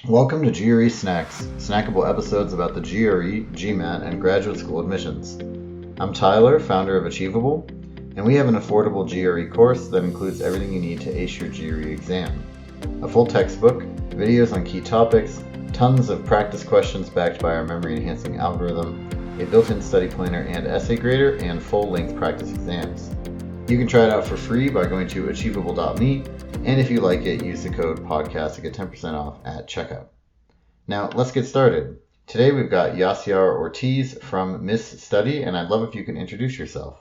Welcome to GRE Snacks, snackable episodes about the GRE, GMAT, and graduate school admissions. I'm Tyler, founder of Achievable, and we have an affordable GRE course that includes everything you need to ace your GRE exam. A full textbook, videos on key topics, tons of practice questions backed by our memory-enhancing algorithm, a built-in study planner and essay grader, and full-length practice exams. You can try it out for free by going to achievable.me, and if you like it, use the code podcast to get 10% off at checkout. Now, let's get started. Today we've got Yasiara Ortiz from MissStudy, and I'd love if you can introduce yourself.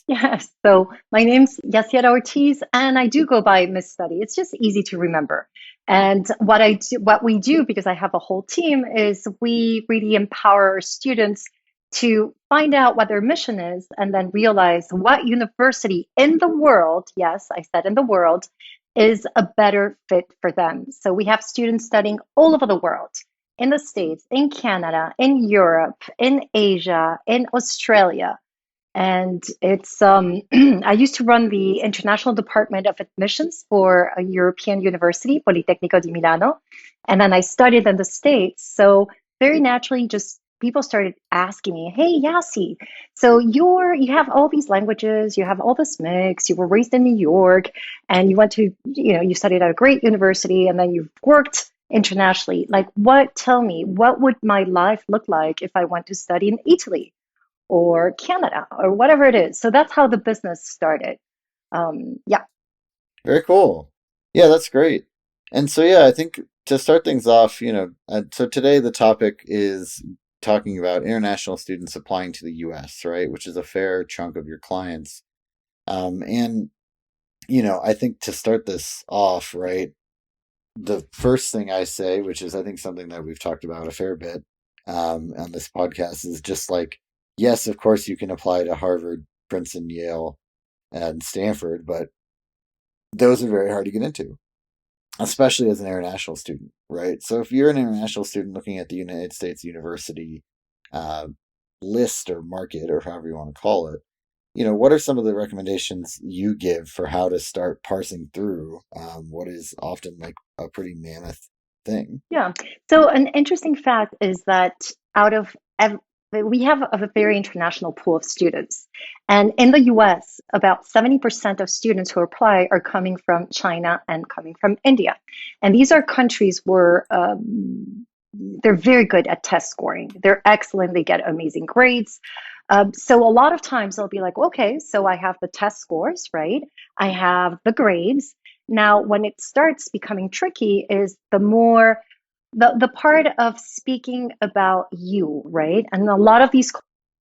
Yes. So my name's Yasiara Ortiz, and I do go by MissStudy. It's just easy to remember. And what we do, because I have a whole team, is we really empower our students to find out what their mission is and then realize what university in the world, yes, I said in the world, is a better fit for them. So we have students studying all over the world, in the States, in Canada, in Europe, in Asia, in Australia. And it's I used to run the international department of admissions for a European university, Politecnico di Milano, and then I studied in the States. So very naturally, just people started asking me, "Hey, Yasi, so you have all these languages, you have all this mix. You were raised in New York, and you went to you studied at a great university, and then you've worked." Internationally, like tell me, what would my life look like if I went to study in Italy or Canada or whatever it is. So that's how the business started. Yeah. Very cool. Yeah, that's great. And so, yeah, I think to start things off, so today the topic is talking about international students applying to the US, right? Which is a fair chunk of your clients. And, I think to start this off, right, the first thing I say, which is I think something that we've talked about a fair bit on this podcast, is just like, yes, of course you can apply to Harvard, Princeton, Yale, and Stanford, but those are very hard to get into, especially as an international student, right? So if you're an international student looking at the United States university uh, list or market or however you want to call it, what are some of the recommendations you give for how to start parsing through what is often like a pretty mammoth thing? Yeah. So an interesting fact is that out of we have a very international pool of students. And in the US, about 70% of students who apply are coming from China and coming from India. And these are countries where they're very good at test scoring. They're excellent. They get amazing grades. So a lot of times they'll be like, okay, so I have the test scores, right? I have the grades. Now, when it starts becoming tricky is the part of speaking about you, right? And a lot of these,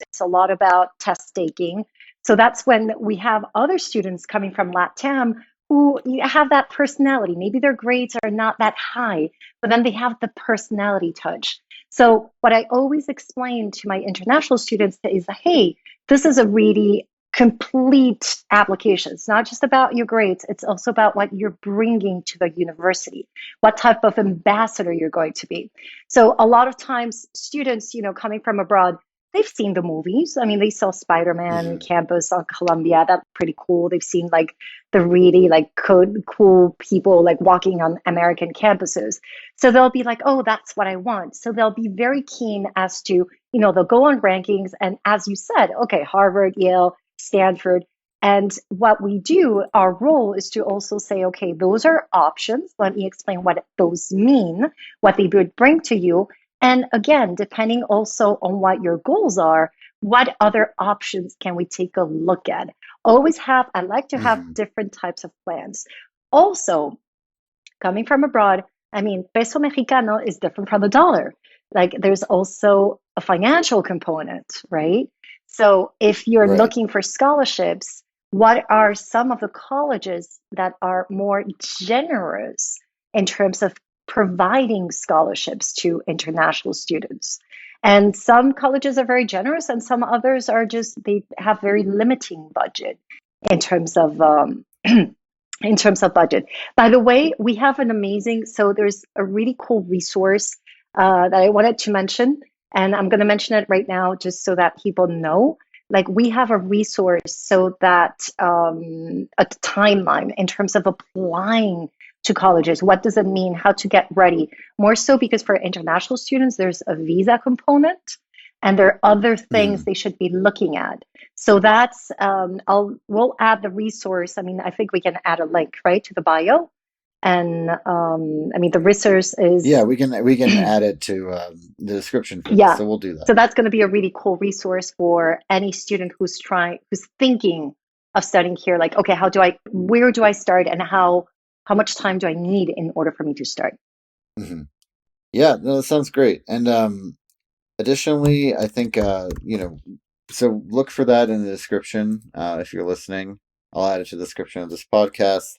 it's a lot about test taking. So that's when we have other students coming from LATAM who have that personality. Maybe their grades are not that high, but then they have the personality touch. So what I always explain to my international students is, hey, this is a really complete application. It's not just about your grades, it's also about what you're bringing to the university, what type of ambassador you're going to be. So a lot of times students, coming from abroad, they've seen the movies. I mean, they saw Spider-Man in Mm-hmm. campus on Columbia. That's pretty cool. They've seen like the really like cool people like walking on American campuses. So they'll be like, oh, that's what I want. So they'll be very keen as to, they'll go on rankings. And as you said, okay, Harvard, Yale, Stanford. And what we do, our role is to also say, okay, those are options. Let me explain what those mean, what they would bring to you. And again, depending also on what your goals are, what other options can we take a look at? I like to have Mm-hmm. different types of plans. Also, coming from abroad, I mean, peso mexicano is different from the dollar. Like there's also a financial component, right? So if you're Right. looking for scholarships, what are some of the colleges that are more generous in terms of providing scholarships to international students? And some colleges are very generous, and some others are just, they have very limiting budget in terms of in terms of budget. By the way, we have so there's a really cool resource that I wanted to mention, and I'm going to mention it right now just so that people know. Like we have a resource so that a timeline in terms of applying to colleges. What does it mean? How to get ready? More so because for international students, there's a visa component and there are other things Mhm. they should be looking at. So that's we'll add the resource. I mean, I think we can add a link, right, to the bio. And I mean, the resource is Yeah, we can add it to the description for this, yeah. so we'll do that. So that's going to be a really cool resource for any student who's thinking of studying here. Like, okay, where do I start, and how much time do I need in order for me to start? Hmm. Yeah, no, that sounds great. And additionally, I think so look for that in the description if you're listening. I'll add it to the description of this podcast.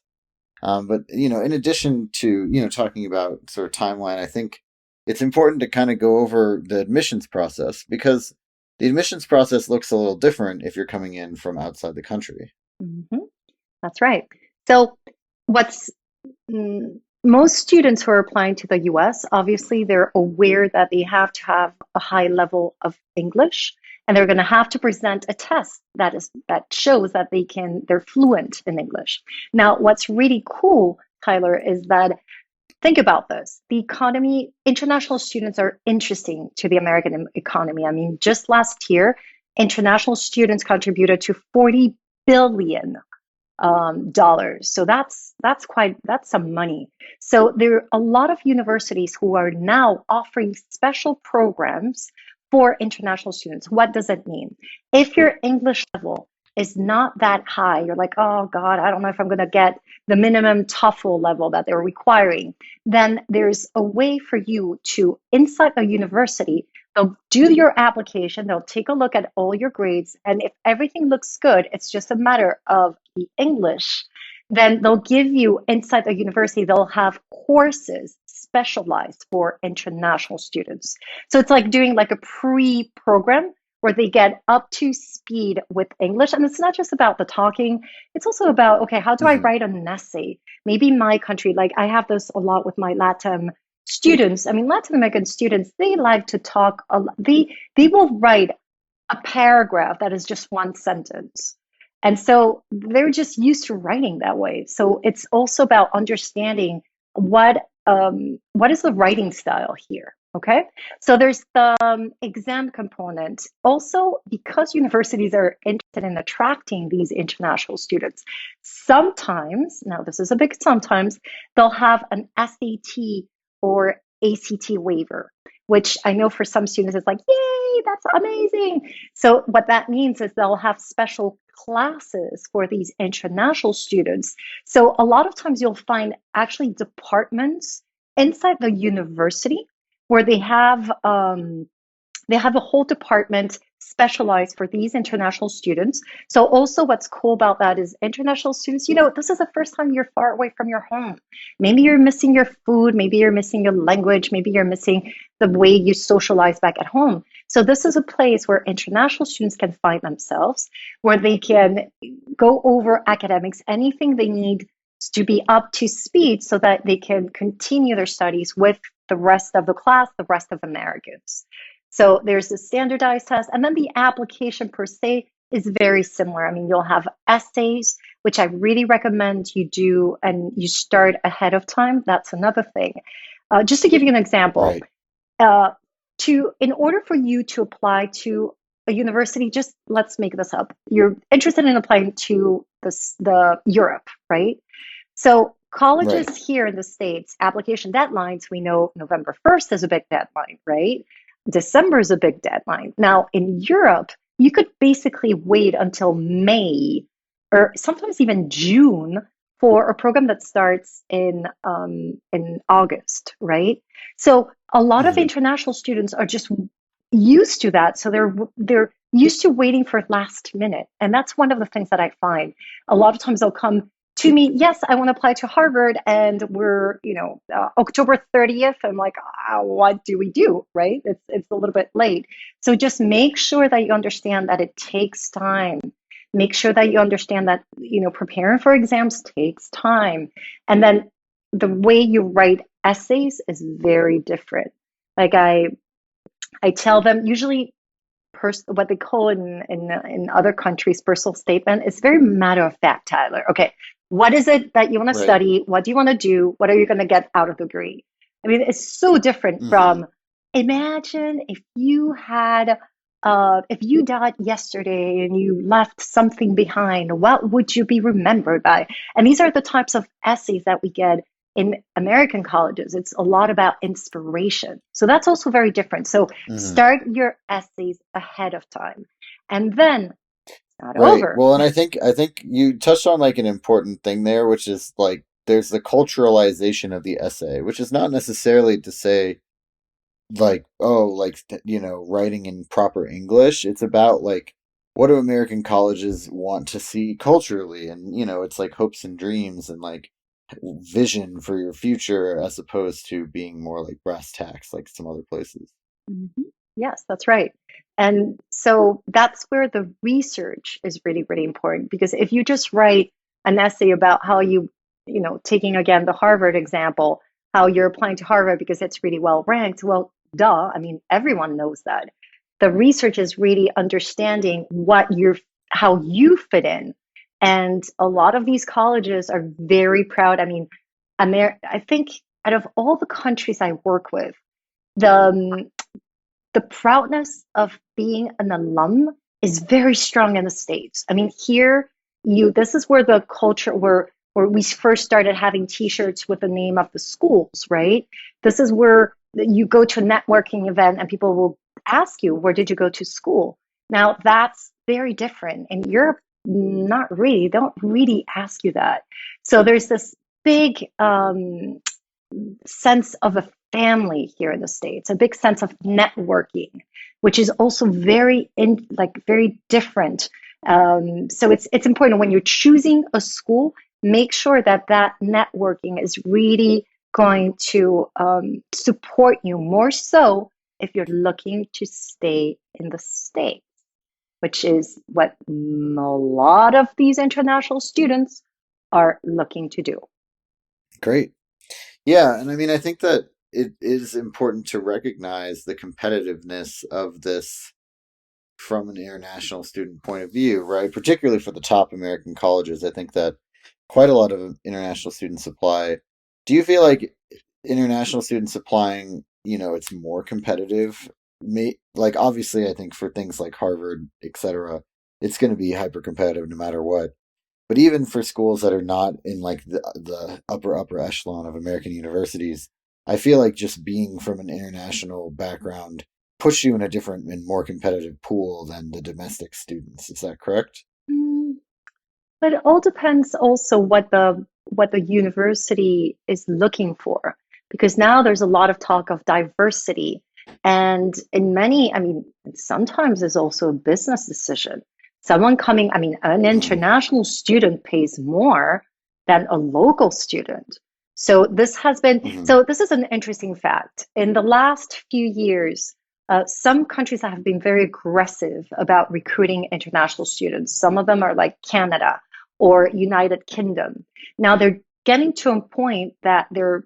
But in addition to talking about sort of timeline, I think it's important to kind of go over the admissions process because the admissions process looks a little different if you're coming in from outside the country. Hmm. That's right. So, what's most students who are applying to the US, obviously, they're aware that they have to have a high level of English, and they're going to have to present a test that shows that they're fluent in English. Now, what's really cool, Tyler, is that think about this. The economy, international students are interesting to the American economy. I mean, just last year, international students contributed to 40 billion dollars. So that's some money. So there are a lot of universities who are now offering special programs for international students. What does it mean? If your English level is not that high, you're like, oh God, I don't know if I'm going to get the minimum TOEFL level that they're requiring, then there's a way for you to, inside a university, they'll do your application, they'll take a look at all your grades, and if everything looks good, it's just a matter of the English, then they'll give you inside the university, they'll have courses specialized for international students. So it's like doing like a pre-program where they get up to speed with English. And it's not just about the talking, it's also about, okay, how do I Hmm. write an essay? Maybe my country, like I have this a lot with my Latin students. I mean, Latin American students, they like to talk a lot. They will write a paragraph that is just one sentence. And so they're just used to writing that way. So it's also about understanding what is the writing style here. Okay, so there's the exam component. Also, because universities are interested in attracting these international students, sometimes, now this is a big sometimes, they'll have an SAT or ACT waiver, which I know for some students it's like, yay, that's amazing. So what that means is they'll have special classes for these international students. So a lot of times you'll find actually departments inside the university where they have a whole department specialized for these international students. So also what's cool about that is international students, this is the first time you're far away from your home. Maybe you're missing your food, maybe you're missing your language, maybe you're missing the way you socialize back at home. So this is a place where international students can find themselves, where they can go over academics, anything they need to be up to speed so that they can continue their studies with the rest of the class, the rest of Americans. So there's a standardized test, and then the application per se is very similar. I mean, you'll have essays, which I really recommend you do, and you start ahead of time. That's another thing. Just to give you an example, Right. uh, in order for you to apply to a university, just let's make this up. You're interested in applying to the Europe, right? So colleges Right. here in the States, application deadlines, we know November 1st is a big deadline, right? December is a big deadline. Now in Europe, you could basically wait until May or sometimes even June for a program that starts in August, right? So a lot of Hmm. international students are just used to that, so they're used to waiting for last minute, and that's one of the things that I find. A lot of times they'll come to me, yes, I want to apply to Harvard, and we're October 30th. I'm like, what do we do, right? It's a little bit late. So just make sure that you understand that it takes time. Make sure that you understand that preparing for exams takes time, and then the way you write essays is very different. Like I tell them usually what they call in other countries personal statement is very matter of fact, Tyler. Okay, What is it that you want to Right. study? What do you want to do? What are you going to get out of the degree? I mean, it's so different Hmm. from imagine if you died yesterday and you left something behind, what would you be remembered by? And these are the types of essays that we get in American colleges. It's a lot about inspiration. So that's also very different. So Hmm. start your essays ahead of time. And then it's not Right. over. Well, and I think you touched on like an important thing there, which is like there's the culturalization of the essay, which is not necessarily to say like oh like writing in proper English. It's about like what do American colleges want to see culturally, and it's like hopes and dreams and like vision for your future as opposed to being more like brass tacks like some other places. Mhm. Yes, that's right. And so that's where the research is really, really important because if you just write an essay about how taking again the Harvard example, how you're applying to Harvard because it's really well ranked, well, duh, I mean, everyone knows that. The research is really understanding how you fit in. And a lot of these colleges are very proud. I mean, I think out of all the countries I work with, the the proudness of being an alum is very strong in the States. I mean, here this is where the culture where we first started having t-shirts with the name of the schools, right? This is where you go to a networking event and people will ask you, where did you go to school? Now that's very different. In Europe, not really, they don't really ask you that. So there's this big sense of a family here in the States, a big sense of networking, which is also very different. So it's important when you're choosing a school, make sure that that networking is really going to support you more so if you're looking to stay in the States, which is what a lot of these international students are looking to do. Great. Yeah, and I mean, I think that it is important to recognize the competitiveness of this from an international student point of view, right? Particularly for the top American colleges. I think that quite a lot of international students apply. Do you feel like international students applying, it's more competitive? Like obviously, I think for things like Harvard, etc., it's going to be hyper competitive no matter what. But even for schools that are not in like the upper echelon of American universities, I feel like just being from an international background puts you in a different and more competitive pool than the domestic students. Is that correct? Mm, But it all depends also what the university is looking for, because now there's a lot of talk of diversity, and in many, I mean, sometimes there's also a business decision. I mean, an Mm-hmm. international student pays more than a local student. Mm-hmm. So this is an interesting fact. In the last few years, some countries have been very aggressive about recruiting international students. Some of them are like Canada or United Kingdom. Now they're getting to a point that their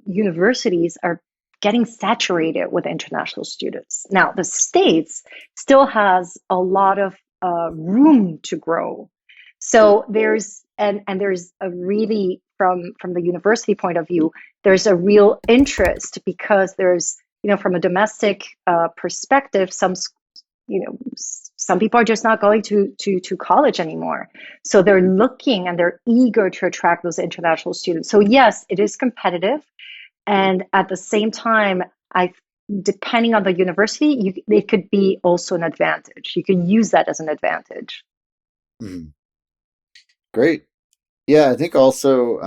universities are getting saturated with international students. Now the States still has a lot of room to grow. So there's a really from the university point of view, there's a real interest because there's from a domestic perspective, some people are just not going to college anymore. So they're looking and they're eager to attract those international students. So yes, it is competitive. And at the same time, I depending on the university, it could be also an advantage. You can use that as an advantage. Mm-hmm. Great. Yeah, I think also,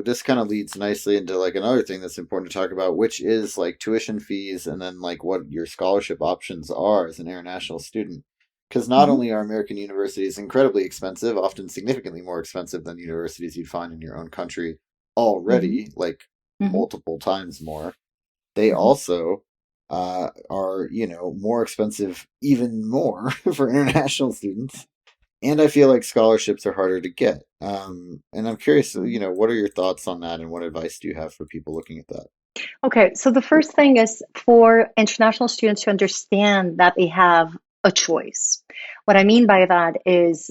this kind of leads nicely into like another thing that's important to talk about, which is like tuition fees and then like what your scholarship options are as an international student. Because not Hmm. only are American universities incredibly expensive, often significantly more expensive than universities you'd find in your own country Hmm. already, like Hmm. multiple times more, they Hmm. also are, more expensive even more for international students, and I feel like scholarships are harder to get. And I'm curious, what are your thoughts on that, and what advice do you have for people looking at that? Okay, so the first thing is for international students to understand that they have a choice. What I mean by that is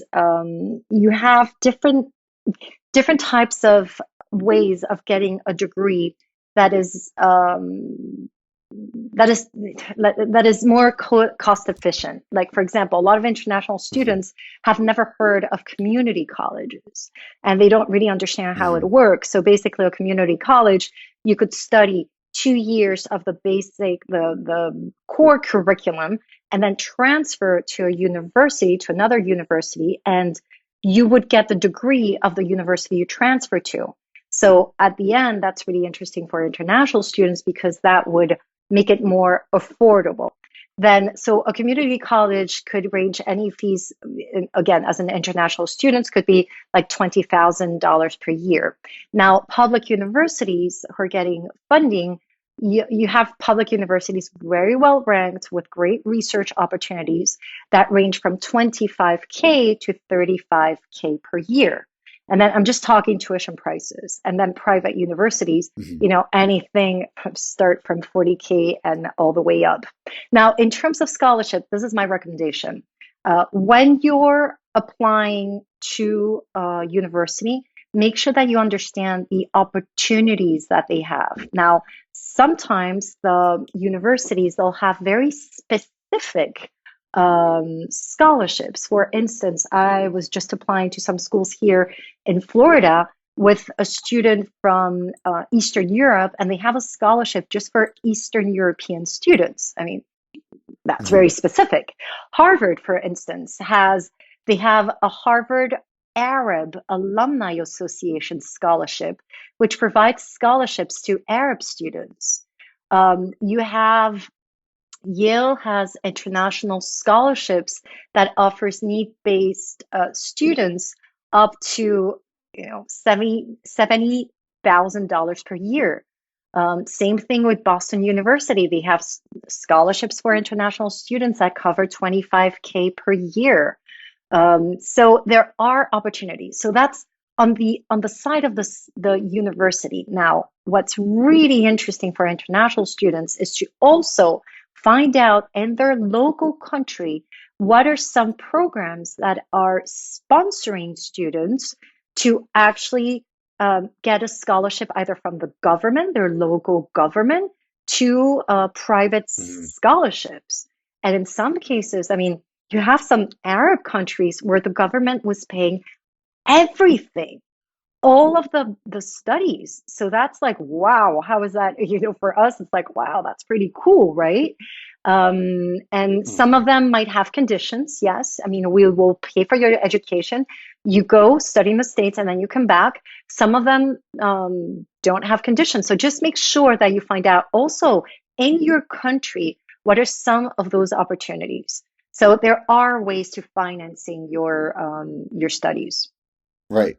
you have different. different types of ways of getting a degree that is that is that is more cost efficient. Like for example, a lot of international Hmm. students have never heard of community colleges, and they don't really understand how it Hmm. works. So basically, a community college, you could study 2 years of the basic, the core curriculum, and then transfer to a university, to another university, and you would get the degree of the university you transfer to. So at the end, that's really interesting for international students because that would make it more affordable. Then, so a community college could range any fees, again, as an international student, could be like $20,000 per year. Now, public universities who are getting funding, you have public universities very well ranked with great research opportunities that range from 25K to 35K per year. And then I'm just talking tuition prices. And then private universities, Hmm. anything start from 40K and all the way up. Now, in terms of scholarship, this is my recommendation. When you're applying to a university, make sure that you understand the opportunities that they have. Now, sometimes the universities, they'll have very specific scholarships. For instance, I was just applying to some schools here in Florida with a student from Eastern Europe, and they have a scholarship just for Eastern European students. I mean, that's very Hmm. specific. Harvard, for instance, they have a Harvard Arab Alumni Association scholarship, which provides scholarships to Arab students. You have Yale has international scholarships that offers need-based students up to 70,000 dollars per year. Same thing with Boston University. They have scholarships for international students that cover 25K per year. So there are opportunities. So that's on the side of the university. Now, what's really interesting for international students is to also find out in their local country what are some programs that are sponsoring students to actually get a scholarship either from the government, their local government, to private Hmm. scholarships. And in some cases, I mean, you have some Arab countries where the government was paying everything, all of the studies. So that's like, wow, how is that? For us, it's like, wow, that's pretty cool, right? And some Hmm. of them might have conditions. Yes, I mean, we will pay for your education. You go study in the States and then you come back. Some of them don't have conditions. So just make sure that you find out also in your country what are some of those opportunities. So there are ways to financing your studies. Right.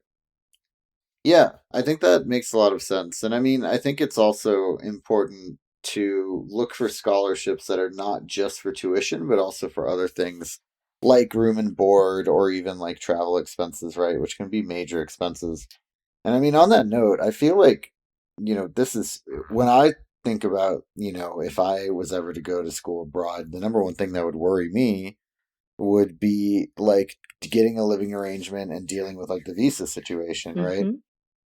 Yeah, I think that makes a lot of sense. And I mean, I think it's also important to look for scholarships that are not just for tuition, but also for other things like room and board or even like travel expenses, right? Which can be major expenses. And I mean, on that note, I feel like, this is when I think about, if I was ever to go to school abroad, the number one thing that would worry me would be like getting a living arrangement and dealing with like the visa situation, right?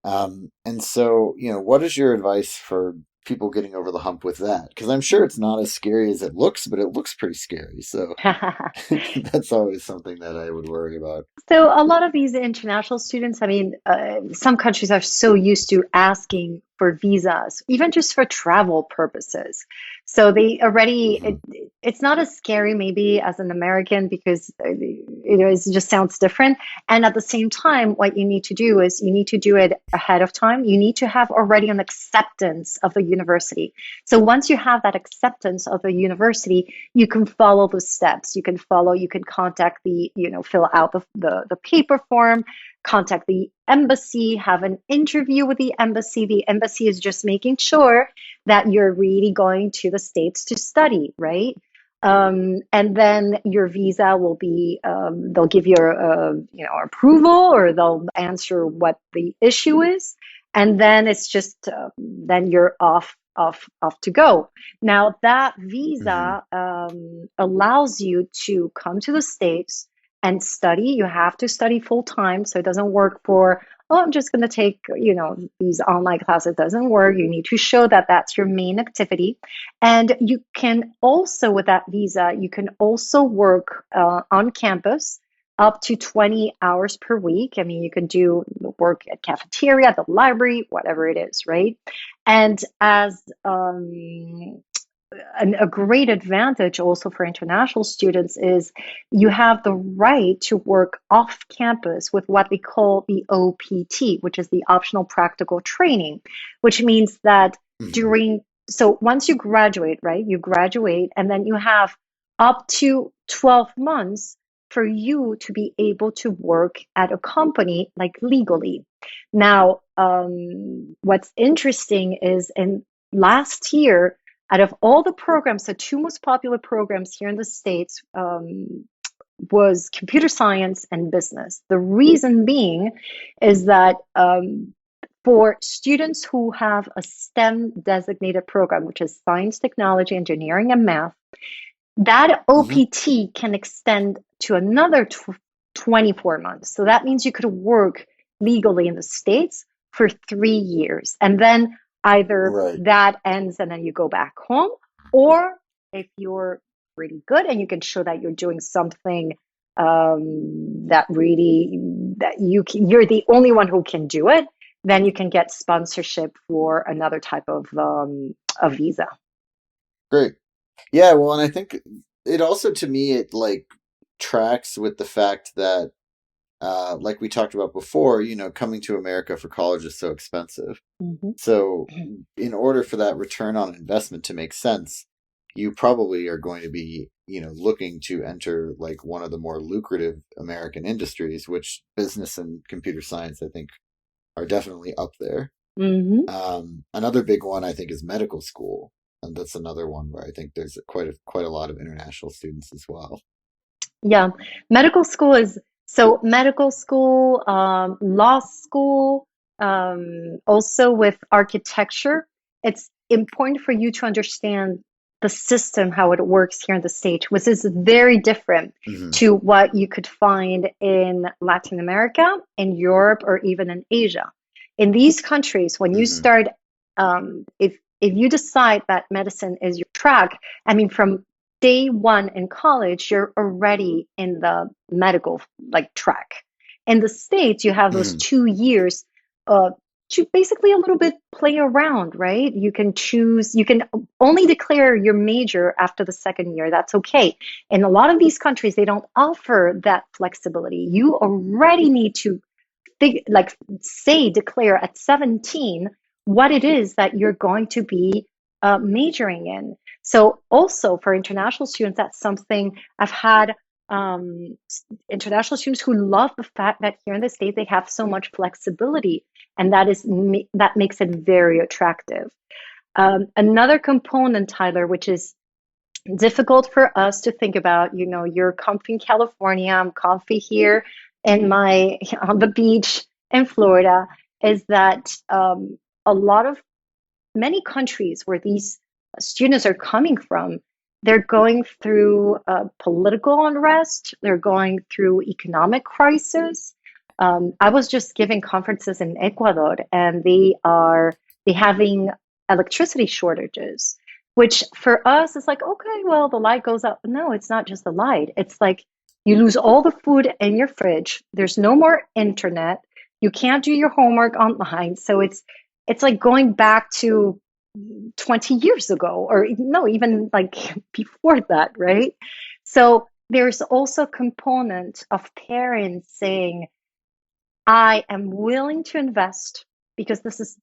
Hmm. And so, what is your advice for people getting over the hump with that? Because I'm sure it's not as scary as it looks, but it looks pretty scary. So that's always something that I would worry about. So a lot of these international students, I mean, some countries are so used to asking for visas, even just for travel purposes. So they already, Hmm. it's not as scary maybe as an American because it just sounds different. And at the same time, what you need to do is you need to do it ahead of time. You need to have already an acceptance of the university. So once you have that acceptance of the university, you can follow the steps. You can contact fill out the paper form, contact the embassy, have an interview with the embassy. The embassy is just making sure that you're really going to the States to study, right? And then your visa will be, they'll give you approval, or they'll answer what the issue is. And then it's just, then you're off to go. Now, that Hmm. visa allows you to come to the States and study. You have to study full time, so it doesn't work for oh, I'm just going to take, these online classes. It doesn't work. You need to show that that's your main activity. And you can also, with that visa, you can also work on campus up to 20 hours per week. I mean, you can do work at cafeteria, at the library, whatever it is, right? And as a great advantage also for international students is you have the right to work off campus with what we call the OPT, which is the optional practical training, which means that Hmm. during, so once you graduate, right, you graduate and then you have up to 12 months for you to be able to work at a company like legally. Now, what's interesting is in last year, out of all the programs, the two most popular programs here in the States was computer science and business. The reason being is that for students who have a STEM designated program, which is science, technology, engineering, and math, that Hmm. OPT can extend to another 24 months. So that means you could work legally in the States for 3 years. And then either Right. that ends and then you go back home, or if you're really good and you can show that you're doing something that really that you're the only one who can do it, then you can get sponsorship for another type of a visa. Great. Yeah, well, and I think it also, to me, it like tracks with the fact that, like we talked about before, coming to America for college is so expensive. Mhm. So, in order for that return on investment to make sense, you probably are going to be, looking to enter like one of the more lucrative American industries, which business and computer science, I think, are definitely up there. Mhm. Another big one, I think, is medical school, and that's another one where I think there's quite a lot of international students as well. Yeah, medical school is so medical school, law school, also with architecture. It's important for you to understand the system, how it works here in the States, which is very different Hmm. to what you could find in Latin America, in Europe, or even in Asia. In these countries, when you Hmm. start, if you decide that medicine is your track, I mean, from day one in college, you're already in the medical like track. In the States, you have those Hmm. 2 years uh, to basically a little bit play around, right? You can choose, you can only declare your major after the second year. That's okay. In a lot of these countries, they don't offer that flexibility. You already need to like say declare at 17 what it is that you're going to be majoring in. So also for international students, that's something I've had international students who love the fact that here in the States they have so much flexibility, and that makes it very attractive. Another component, Tyler, which is difficult for us to think about. You're comfy in California, I'm comfy here in my on the beach in Florida, is that a lot of many countries where these students are coming from, they're going through political unrest, they're going through economic crisis. I was just giving conferences in Ecuador, and they having electricity shortages, which for us is like, okay, well, the light goes up. No, it's not just the light. It's like you lose all the food in your fridge. There's no more internet. You can't do your homework online. So it's like going back to 20 years ago, or no, even like before that, right? So there's also a component of parents saying, I am willing to invest because this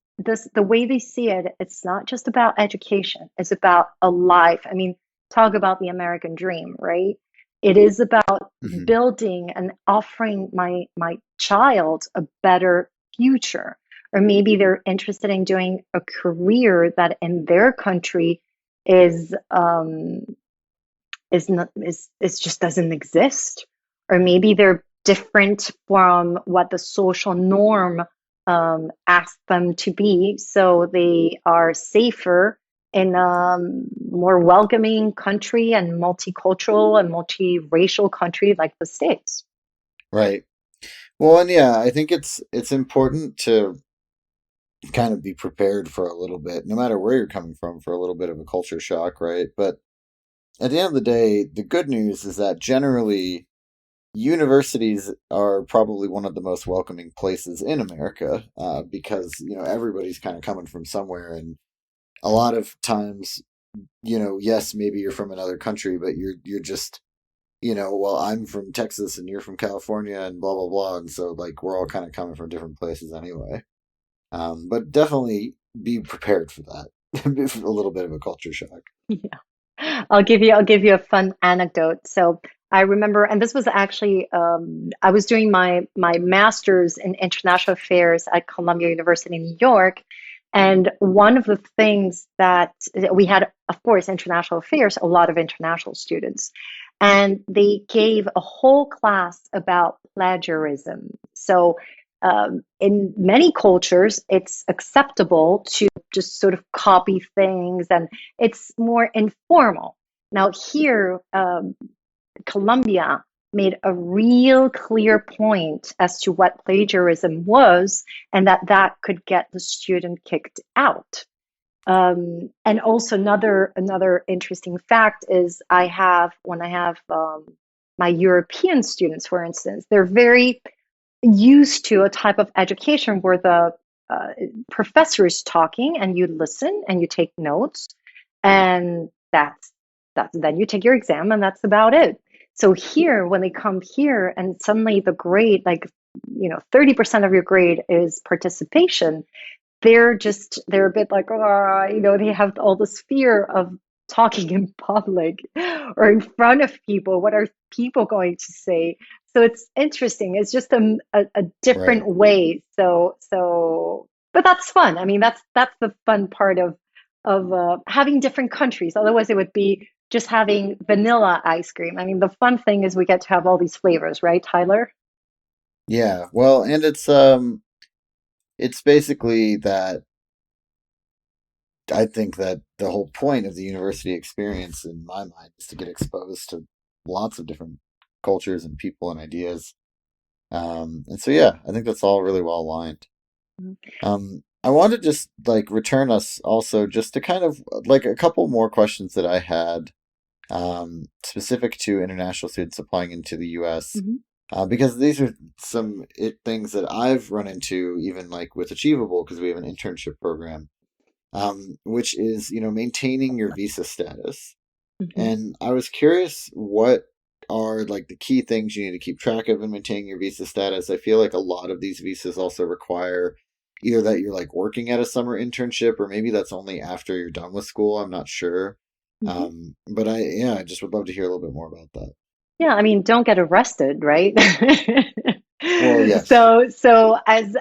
the way they see it, it's not just about education, it's about a life. I mean, talk about the American dream, right? It is about Hmm. building and offering my child a better future. Or maybe they're interested in doing a career that in their country is not is just doesn't exist, or maybe they're different from what the social norm asks them to be, so they are safer in a more welcoming country and multicultural and multiracial country like the States. Right. Well, and yeah, I think it's important to kind of be prepared for a little bit, no matter where you're coming from, for a little bit of a culture shock, right? But at the end of the day, the good news is that generally universities are probably one of the most welcoming places in America, because everybody's kind of coming from somewhere, and a lot of times, yes, maybe you're from another country, but you're just well, I'm from Texas and you're from California and blah blah blah, and so like we're all kind of coming from different places anyway. But definitely be prepared for that. A little bit of a culture shock. Yeah. I'll give you a fun anecdote. So I remember, and this was actually I was doing my master's in international affairs at Columbia University in New York, and one of the things that we had, of course, international affairs, a lot of international students, and they gave a whole class about plagiarism. So in many cultures, it's acceptable to just sort of copy things, and it's more informal. Now, here, Columbia made a real clear point as to what plagiarism was, and that could get the student kicked out. And also another interesting fact is when I have my European students, for instance, they're very used to a type of education where the uh, professor is talking and you listen and you take notes, and that's then you take your exam and that's about it. So here, when they come here and suddenly the grade, like 30% of your grade is participation, they're a bit like, oh, they have all this fear of talking in public or in front of people. What are people going to say? So it's interesting. It's just a Right. different way. But that's fun. I mean, that's the fun part of having different countries. Otherwise, it would be just having vanilla ice cream. I mean, the fun thing is we get to have all these flavors, right, Tyler? Yeah. Well, and it's basically that I think that the whole point of the university experience in my mind is to get exposed to lots of different cultures and people and ideas. And so yeah, I think that's all really well aligned. I want to just like return us also just to kind of like a couple more questions that I had, specific to international students applying into the U.S. Mm-hmm. Because these are things that I've run into even like with Achievable because we have an internship program, which is maintaining your visa status. Hmm. And I was curious what are like the key things you need to keep track of in maintaining your visa status. I feel like a lot of these visas also require either that you're like working at a summer internship or maybe that's only after you're done with school. I'm not sure. Hmm. But I just would love to hear a little bit more about that. Yeah, I mean, don't get arrested, right? Well, yes. So as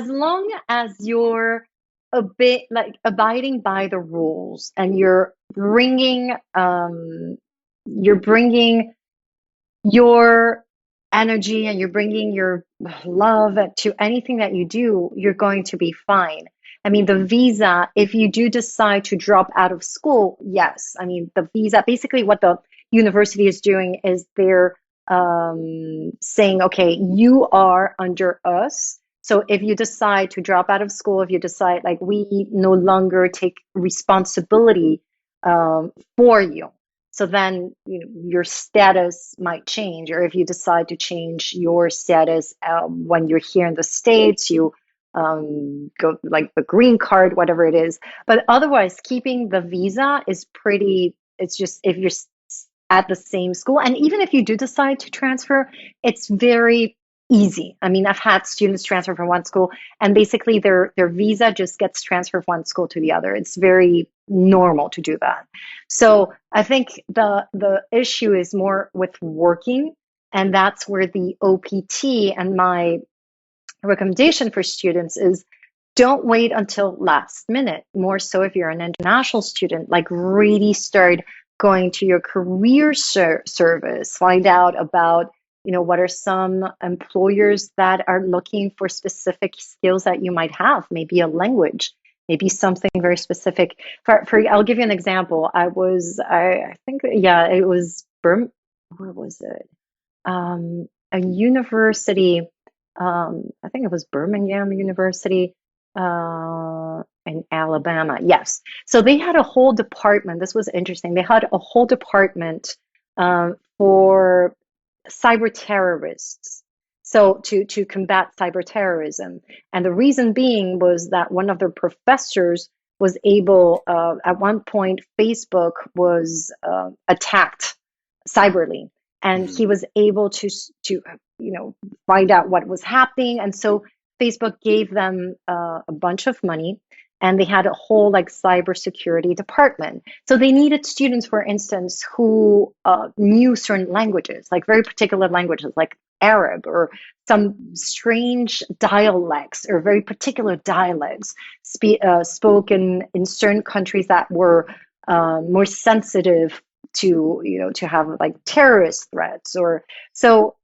long as you're a bit like abiding by the rules and you're bringing your energy and you're bringing your love to anything that you do, you're going to be fine. I mean, the visa, if you do decide to drop out of school, yes. I mean, the visa, basically what the university is doing is they're saying, okay, you are under us. So if you decide to drop out of school, if you decide like we no longer take responsibility for you, so then, your status might change, or if you decide to change your status when you're here in the States, you go like the green card, whatever it is. But otherwise, keeping the visa is pretty. It's just if you're at the same school, and even if you do decide to transfer, it's very easy. I mean, I've had students transfer from one school, and basically their visa just gets transferred from one school to the other. It's very normal to do that. So I think the issue is more with working, and that's where the OPT and my recommendation for students is don't wait until last minute. More so if you're an international student, like really start going to your career service, find out about what are some employers that are looking for specific skills that you might have, maybe a language, maybe something very specific. For I'll give you an example. I think, yeah, it was where was it? A university. I think it was Birmingham University, in Alabama. Yes. So they had a whole department. This was interesting. They had a whole department for cyber terrorists. So to combat cyber terrorism. And the reason being was that one of their professors was able, at one point, Facebook was attacked cyberly, and he Mhm. was able to find out what was happening. And so Facebook gave them a bunch of money, and they had a whole like cybersecurity department. So they needed students, for instance, who knew certain languages, like very particular languages, like Arab or some strange dialects or very particular dialects spoken in certain countries that were more sensitive to to have like terrorist threats. Or so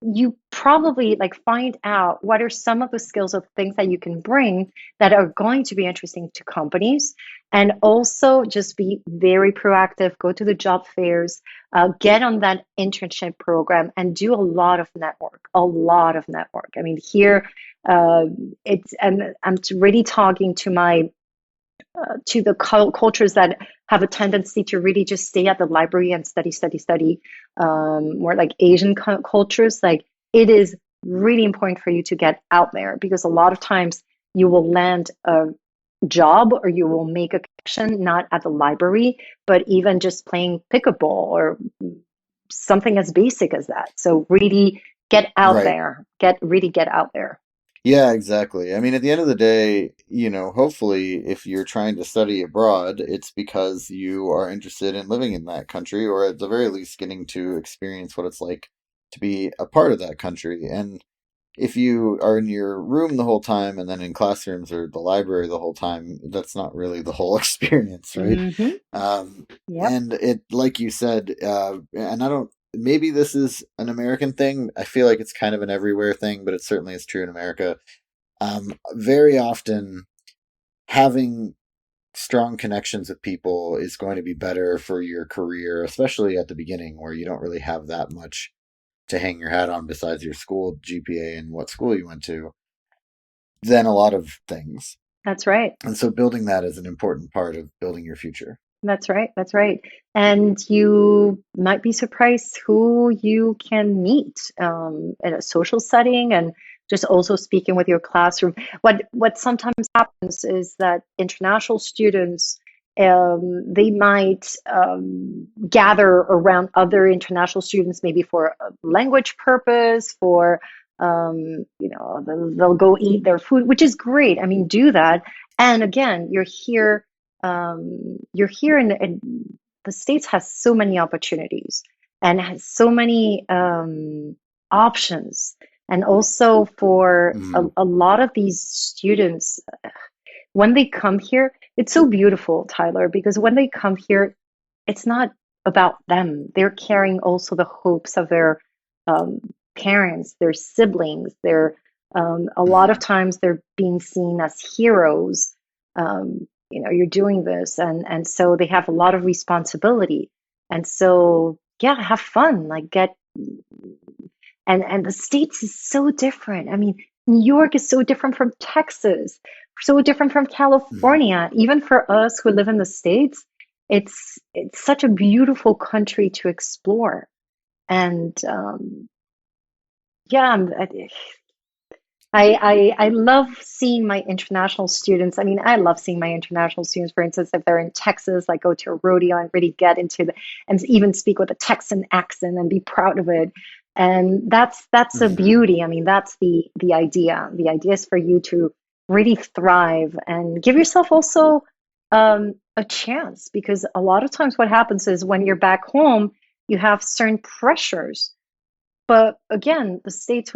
you probably like find out what are some of the skills of things that you can bring that are going to be interesting to companies. And also just be very proactive, go to the job fairs, get on that internship program, and do a lot of network. I mean, here, uh, it's and I'm really talking to my to the cultures that have a tendency to really just stay at the library and study, more like Asian cultures. Like, it is really important for you to get out there, because a lot of times you will land a job or you will make a connection not at the library, but even just playing pickleball or something as basic as that. So really get out Right. there, get out there. Yeah, exactly. I mean, at the end of the day, hopefully, if you're trying to study abroad, it's because you are interested in living in that country, or at the very least, getting to experience what it's like to be a part of that country. And if you are in your room the whole time and then in classrooms or the library the whole time, that's not really the whole experience, right? Hmm. Um, Yep. and it, like you said, and I don't, maybe this is an American thing. I feel like it's kind of an everywhere thing, but it certainly is true in America. Very often, having strong connections with people is going to be better for your career, especially at the beginning where you don't really have that much to hang your hat on besides your school GPA and what school you went to, than a lot of things. That's right. And so building that is an important part of building your future. That's right. That's right. And you might be surprised who you can meet in a social setting, and just also speaking with your classroom. What sometimes happens is that international students, they might gather around other international students, maybe for a language purpose, for they'll go eat their food, which is great. I mean, do that. And again, you're here in the States has so many opportunities and has so many options. And also for Mm, a lot of these students, when they come here, it's so beautiful, Tyler, because when they come here, it's not about them. They're carrying also the hopes of their um, parents, their siblings. A lot of mm, times they're being seen as heroes. You're doing this, and so they have a lot of responsibility. And so, yeah, have fun. Like, get and the States is so different. I mean, New York is so different from Texas, so different from mm. California. Even for us who live in the States, it's such a beautiful country to explore. And yeah, I love seeing my international students. I mean, I love seeing my international students, for instance, if they're in Texas, like go to a rodeo and really get into and even speak with a Texan accent and be proud of it. And that's a Hmm. beauty. I mean, that's the idea. The idea is for you to really thrive and give yourself also a chance, because a lot of times what happens is when you're back home, you have certain pressures. But again, the States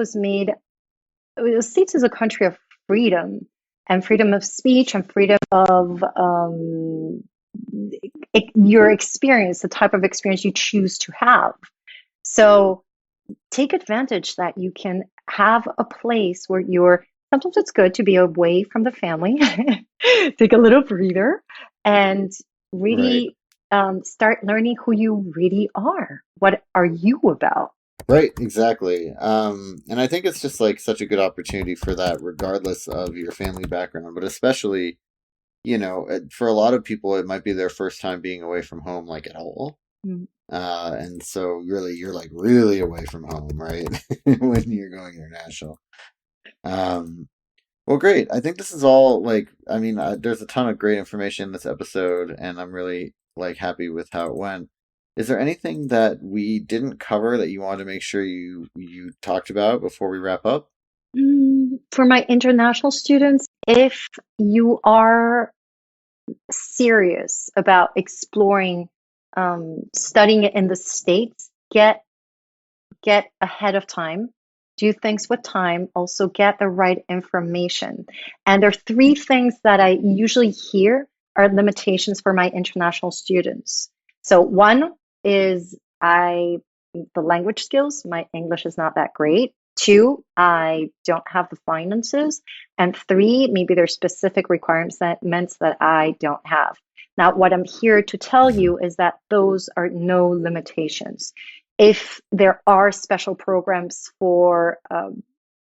is a country of freedom, and freedom of speech, and freedom of your experience, the type of experience you choose to have. So take advantage that you can have a place where sometimes it's good to be away from the family, take a little breather, and Right. really start learning who you really are. What are you about? Right, exactly. And I think it's just like such a good opportunity for that, regardless of your family background, but especially, for a lot of people, it might be their first time being away from home, like at all. Mm. And so really, you're like really away from home, right? When you're going international. Um, well, great. I think this is all like, I mean, there's a ton of great information in this episode, and I'm really like happy with how it went. Is there anything that we didn't cover that you want to make sure you talked about before we wrap up? For my international students, if you are serious about exploring studying it in the States, get ahead of time, do things with time, also get the right information. And there are three things that I usually hear are limitations for my international students. So one is the language skills, my English is not that great. Two, I don't have the finances. And three, maybe there's specific requirements that I don't have. Now, what I'm here to tell you is that those are no limitations. If there are special programs for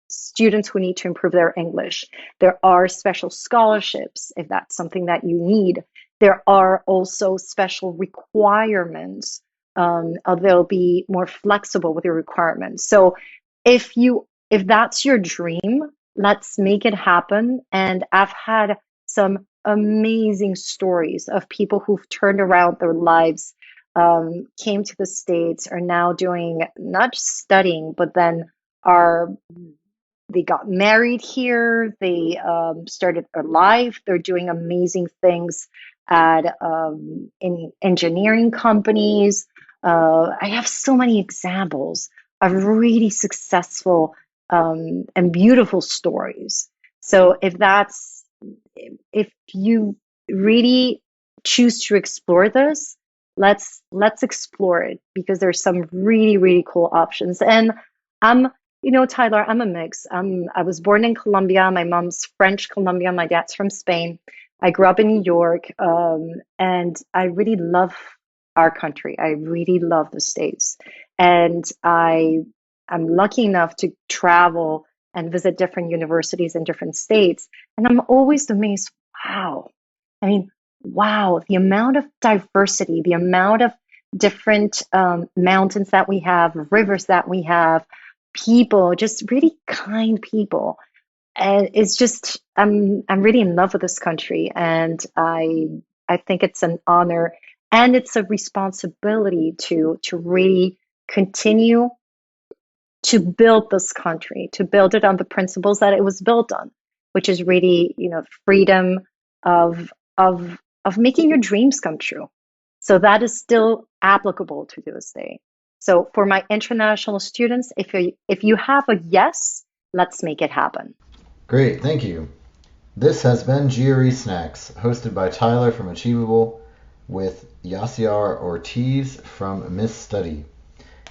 students who need to improve their English, there are special scholarships if that's something that you need. There are also special requirements. They'll be more flexible with your requirements. So if that's your dream, let's make it happen. And I've had some amazing stories of people who've turned around their lives, came to the States, are now doing not just studying, but then are they got married here, they started a life, they're doing amazing things at in engineering companies. I have so many examples of really successful and beautiful stories. So if you really choose to explore this, let's explore it because there's some really really cool options. And I'm Tyler, I'm a mix. I was born in Colombia. My mom's French Colombian. My dad's from Spain. I grew up in New York, and I really love our country. I really love the States, and I'm lucky enough to travel and visit different universities in different states, and I'm always amazed. Wow, I mean, wow, the amount of diversity, the amount of different mountains that we have, rivers that we have, people, just really kind people. And it's just I'm really in love with this country, and I think it's an honor and it's a responsibility to really continue to build this country, to build it on the principles that it was built on, which is really, freedom of of making your dreams come true. So that is still applicable to this day. So for my international students, if you have a yes, let's make it happen. Great, thank you. This has been GRE Snacks, hosted by Tyler from Achievable with Yasiara Ortiz from MissStudy.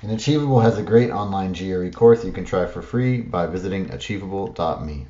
And Achievable has a great online GRE course you can try for free by visiting achievable.me.